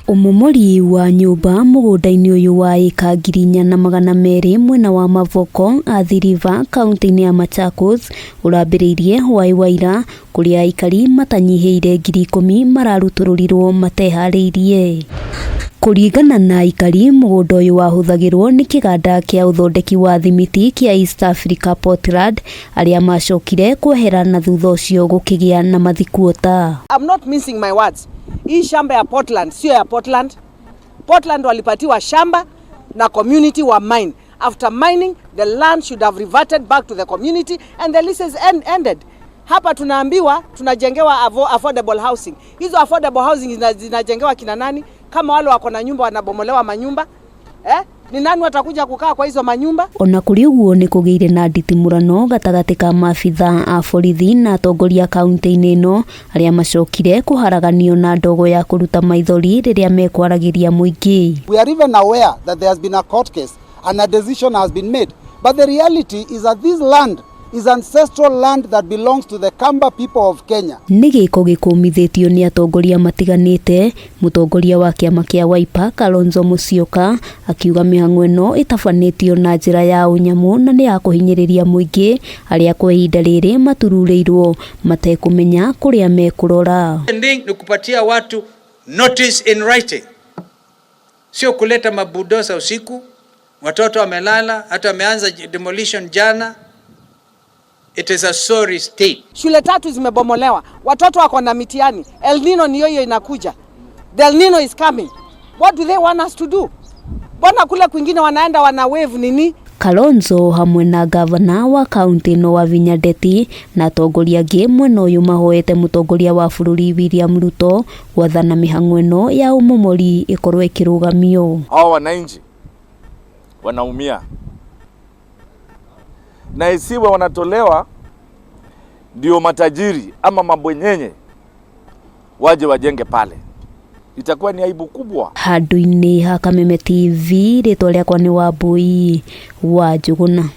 Umomori wa nyumba mugunda-ini uyu wa eka 4,200 mwena wa MAVOKO athiriva kaunti-ini ya Machakos urambiriirie HWAI waira kuria aikari matanyihiire 10,000 mararutururirwo matehariirie. Kuringana na aikari, mugunda uyu wahuthagirwo ni kiganda kia uthondeki wa thimiti kia East Africa POTLAND aria macokire kwehera na thutha ucio gukigia na MATHIKWOTA. I'm not mincing my words. Hii shamba ya Portland sio ya Portland. Portland walipatiwa shamba na community wa mine. After mining, the land should have reverted back to the community and the leases ended. Hapa tunaambiwa tunajengewa affordable housing. Hizo affordable housing zinajengewa kina nani? Kama wale wako na nyumba wanabomolewa manyumba, ni nani watakuja kukaa kwa hizo manyumba? Ona kuri uguo ni kugiire na nditimurano gatagati ka maabitha a borithi na atongoria kaunti-ini ino aria macokire kuharaganio na ndogo ya kuruta maithori riria mekwaragiria muingi. We are even aware that there has been a court case and a decision has been made, but the reality is that this land is ancestral land that belongs to the Kamba people of Kenya. Nigiko gikumithitio ni atongoria matiganite, mutongoria wa kiama kia Wiper Kalonzo Musyoka akiuga mihang'o ino itafanitio na njira ya unyamu na ni ya kuhinyiriria muingi aria kwa ihinda riri maturureirwo matekumenya kuria mekurora. Ni kupatia watu notice in writing, sio kuleta mabudosa usiku, watoto wamelala, hata wameanza demolition jana. It is a sorry state. Shule 3 zimebomolewa. Watoto wako na mitihani. El Nino ni hiyo inakuja. The El Nino is coming. What do they want us to do? Bona kule kwingine wanaenda wana wave nini? Kalonzo hamwe na gavana wa kaunti no wa Vinyadeti na atongoria angi mwena uyu mahoete mutongoria wa bururi William Ruto gwathana mihang'o ino ya umomori ikorwo ikirugamio. Hao wananchi wanaumia na isiwe wanatolewa ndio matajiri ama mabwenyenye waje wajenge pale. Itakuwa ni aibu kubwa. Handu-ini ha Kameme TV ritwa riakwa ni Wambui wa Njuguna.